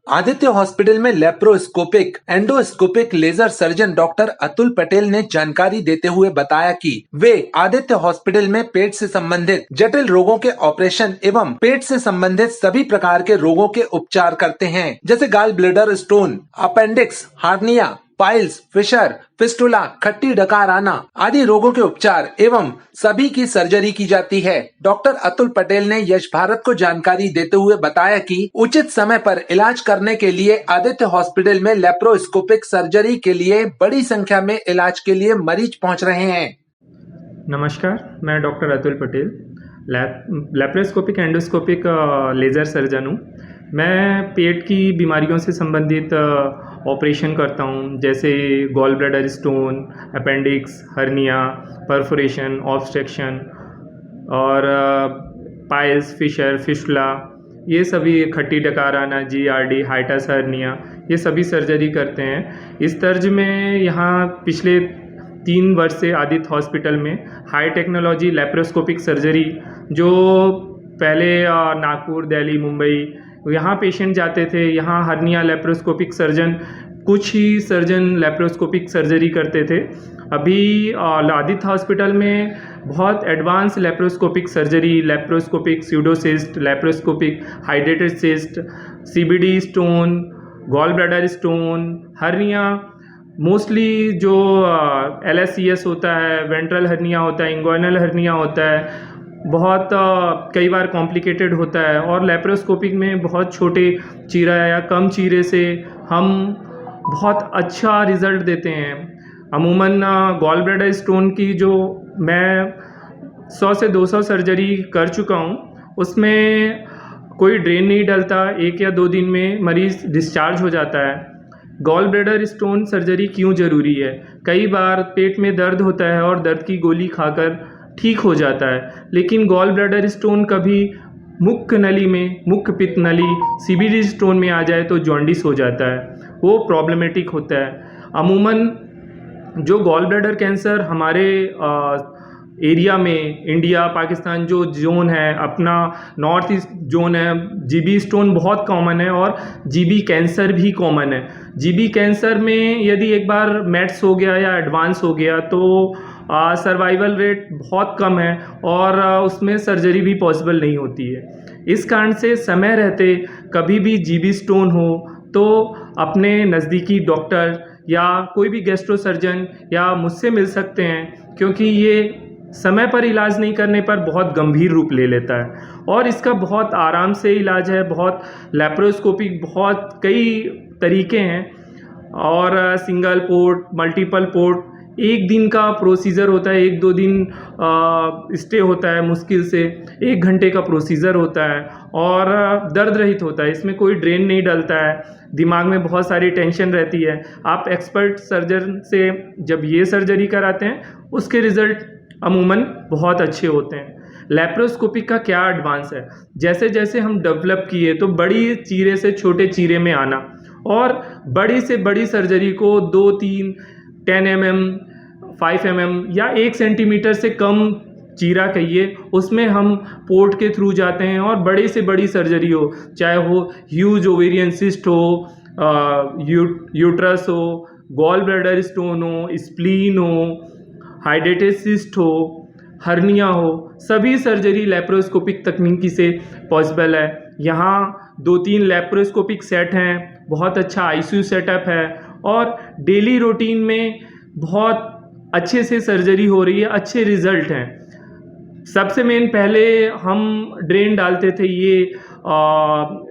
Aditya hospital में laparoscopic endoscopic laser surgeon doctor Atul Patel ने जानकारी देते हुए बताया कि वे आदित्य हॉस्पिटल में पेट से संबंधित जटिल रोगों के ऑपरेशन एवं पेट से संबंधित सभी प्रकार के रोगों के उपचार करते हैं, जैसे gall bladder stone, appendix, hernia, piles, fissure, fistula, खट्टी डकार आना आदि रोगों के उपचार एवं सभी की सर्जरी की जाती है। डॉक्टर अतुल पटेल ने यश भारत को जानकारी देते हुए बताया कि उचित समय पर इलाज करने के लिए आदित्य हॉस्पिटल में लेप्रोस्कोपिक सर्जरी के लिए बड़ी संख्या में इलाज के लिए मरीज पहुंच रहे हैं। नमस्कार, मैं doctor Atul Patel laparoscopic endoscopic laser surgeon हूँ। मैं पेट की बीमारियों से संबंधित ऑपरेशन करता हूँ, जैसे gall bladder stone, appendix, hernia, perforation, obstruction और पाइल्स, फिशर, फिस्टुला, ये सभी, खट्टी डकार आना, GERD, हाइटस हर्निया, ये सभी सर्जरी करते हैं। इस तर्ज में यहाँ पिछले 3 वर्ष से आदित्य हॉस्पिटल में हाई टेक्नोलॉजी लेप्रोस्कोपिक सर्जरी, जो पहले नागपुर, दिल्ली, मुंबई यहाँ पेशेंट जाते थे, यहाँ हर्निया लेप्रोस्कोपिक सर्जन, कुछ ही सर्जन लेप्रोस्कोपिक सर्जरी करते थे। अभी आदित्य हॉस्पिटल में बहुत advance laparoscopic surgery, laparoscopic pseudocyst, laparoscopic hydrated cyst, CBD stone, gall bladder stone, hernia, mostly जो LSCS होता है, वेंट्रल हर्निया होता है, इंगुइनल हर्निया होता है, बहुत कई बार कॉम्प्लिकेटेड होता है और लेप्रोस्कोपिक में बहुत छोटे चीरा या कम चीरे से हम बहुत अच्छा रिज़ल्ट देते हैं। अमूमन गॉल ब्लैडर स्टोन की जो मैं 100 से 200 सर्जरी कर चुका हूँ, उसमें कोई ड्रेन नहीं डलता, 1 या 2 दिन में मरीज़ डिस्चार्ज हो जाता है। गॉल ब्लैडर स्टोन सर्जरी क्यों ज़रूरी है? कई बार पेट में दर्द होता है और दर्द की गोली खाकर ठीक हो जाता है, लेकिन गॉल ब्लैडर स्टोन कभी मुख्य नली में, मुख्य पित्त नली, CBD स्टोन में आ जाए तो जॉन्डिस हो जाता है, वो प्रॉब्लमेटिक होता है। अमूमन जो गॉल ब्लैडर कैंसर हमारे एरिया में, इंडिया पाकिस्तान जो जोन है, अपना नॉर्थ ईस्ट जोन है, GB स्टोन बहुत कॉमन है और GB कैंसर भी कॉमन है। GB कैंसर में यदि एक बार मेट्स हो गया या एडवांस हो गया तो सर्वाइवल रेट बहुत कम है और उसमें सर्जरी भी पॉसिबल नहीं होती है। इस कारण से समय रहते कभी भी GB स्टोन हो तो अपने नज़दीकी डॉक्टर या कोई भी गैस्ट्रो सर्जन या मुझसे मिल सकते हैं, क्योंकि ये समय पर इलाज नहीं करने पर बहुत गंभीर रूप ले लेता है और इसका बहुत आराम से इलाज है। बहुत लेप्रोस्कोपिक बहुत कई तरीके हैं और सिंगल पोर्ट, मल्टीपल पोर्ट, 1 दिन का प्रोसीजर होता है, 1-2 दिन स्टे होता है, मुश्किल से 1 घंटे का प्रोसीजर होता है और दर्द रहित होता है। इसमें कोई ड्रेन नहीं डलता है, दिमाग में बहुत सारी टेंशन रहती है। आप एक्सपर्ट सर्जन से जब ये सर्जरी कराते हैं, उसके रिज़ल्ट अमूमन बहुत अच्छे होते हैं। लेप्रोस्कोपिक का क्या एडवांस है? जैसे जैसे हम डेवलप किए तो बड़ी चीरे से छोटे चीरे में आना और बड़ी से बड़ी सर्जरी को 2-3, 10 mm, 5 mm या 1 सेंटीमीटर से कम चीरा कहिए, उसमें हम पोर्ट के थ्रू जाते हैं और बड़ी से बड़ी सर्जरी हो, चाहे वो ह्यूज ओवेरियन सिस्ट हो, यूट्रस हो, गॉल ब्लैडर स्टोन हो, स्प्लीन हो, हाइड्रेटेड सिस्ट हो, हर्निया हो, सभी सर्जरी लेप्रोस्कोपिक तकनीकी से पॉसिबल है। यहाँ 2-3 लेप्रोस्कोपिक सेट हैं, बहुत अच्छा ICU सेटअप है और डेली रूटीन में बहुत अच्छे से सर्जरी हो रही है, अच्छे रिज़ल्ट हैं। सबसे मेन, पहले हम ड्रेन डालते थे ये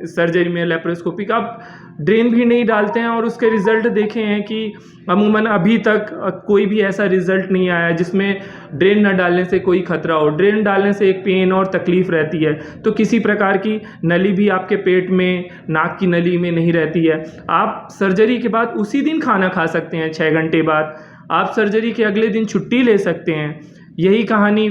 सर्जरी में लेप्रोस्कोपिक, अब ड्रेन भी नहीं डालते हैं और उसके रिज़ल्ट देखे हैं कि अमूमन अभी तक कोई भी ऐसा रिज़ल्ट नहीं आया जिसमें ड्रेन न डालने से कोई खतरा हो। ड्रेन डालने से एक पेन और तकलीफ़ रहती है, तो किसी प्रकार की नली भी आपके पेट में, नाक की नली में नहीं रहती है। आप सर्जरी के बाद उसी दिन खाना खा सकते हैं, 6 घंटे बाद आप सर्जरी के अगले दिन छुट्टी ले सकते हैं। यही कहानी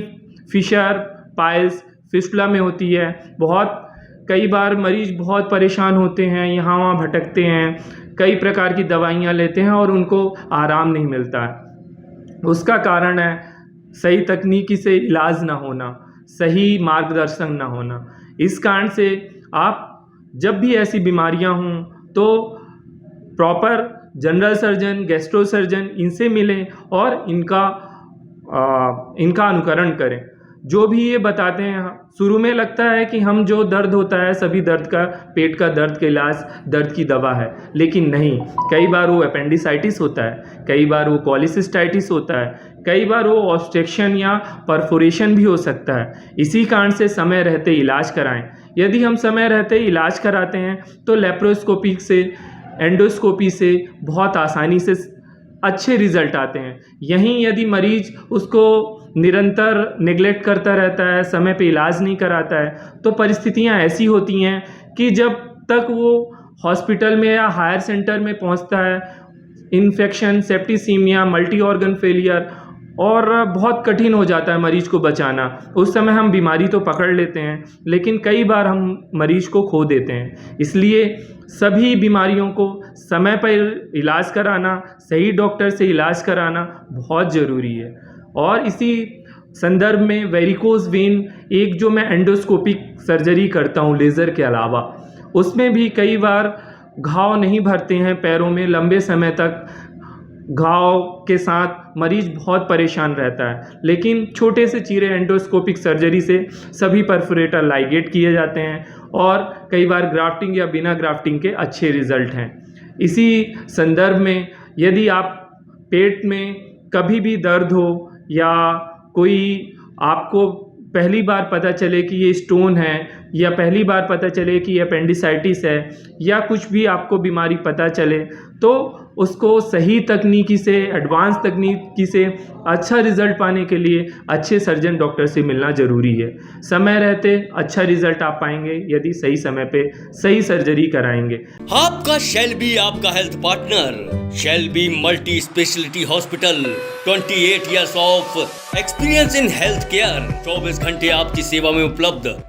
फिशर, पाइल्स, फिस्टुला में होती है। बहुत कई बार मरीज़ बहुत परेशान होते हैं, यहाँ वहाँ भटकते हैं, कई प्रकार की दवाइयाँ लेते हैं और उनको आराम नहीं मिलता है। उसका कारण है सही तकनीकी से इलाज ना होना, सही मार्गदर्शन ना होना। इस कारण से आप जब भी ऐसी बीमारियां हों तो proper general surgeon, gastro surgeon इनसे मिलें और इनका अनुकरण करें। जो भी ये बताते हैं, शुरू में लगता है कि हम जो दर्द होता है सभी दर्द का, पेट का दर्द का इलाज दर्द की दवा है, लेकिन नहीं। कई बार वो अपेंडिसाइटिस होता है, कई बार वो कॉलिसिस्टाइटिस होता है, कई बार वो ऑब्स्ट्रक्शन या परफोरेशन भी हो सकता है। इसी कारण से समय रहते इलाज कराएं। यदि हम समय रहते इलाज कराते हैं तो लेप्रोस्कोपी से, एंडोस्कोपी से बहुत आसानी से अच्छे रिजल्ट आते हैं। यहीं यदि मरीज उसको निरंतर नेग्लेक्ट करता रहता है, समय पे इलाज नहीं कराता है, तो परिस्थितियां ऐसी होती हैं कि जब तक वो हॉस्पिटल में या हायर सेंटर में पहुंचता है, infection, septicaemia, multi organ failure और बहुत कठिन हो जाता है मरीज को बचाना। उस समय हम बीमारी तो पकड़ लेते हैं, लेकिन कई बार हम मरीज को खो देते हैं। इसलिए सभी बीमारियों को समय पर इलाज कराना, सही डॉक्टर से इलाज कराना बहुत ज़रूरी है। और इसी संदर्भ में वेरिकोज वेन, एक जो मैं एंडोस्कोपिक सर्जरी करता हूँ लेज़र के अलावा, उसमें भी कई बार घाव नहीं भरते हैं पैरों में, लंबे समय तक घाव के साथ मरीज बहुत परेशान रहता है। लेकिन छोटे से चीरे एंडोस्कोपिक सर्जरी से सभी परफोरेटर लाइगेट किए जाते हैं और कई बार ग्राफ्टिंग या बिना ग्राफ्टिंग के अच्छे रिजल्ट हैं। इसी संदर्भ में यदि आप पेट में कभी भी दर्द हो या कोई आपको पहली बार पता चले कि ये स्टोन है, या पहली बार पता चले कि ये अपेंडिसाइटिस है, या कुछ भी आपको बीमारी पता चले, तो उसको सही तकनीकी से, एडवांस तकनीकी से अच्छा रिजल्ट पाने के लिए अच्छे सर्जन डॉक्टर से मिलना ज़रूरी है। समय रहते अच्छा रिजल्ट आप पाएंगे यदि सही समय पे सही सर्जरी कराएंगे। आपका शेल्बी, आपका health partner, Shelby multi speciality hospital, 28 years of experience in health care, 24 घंटे आपकी सेवा में उपलब्ध।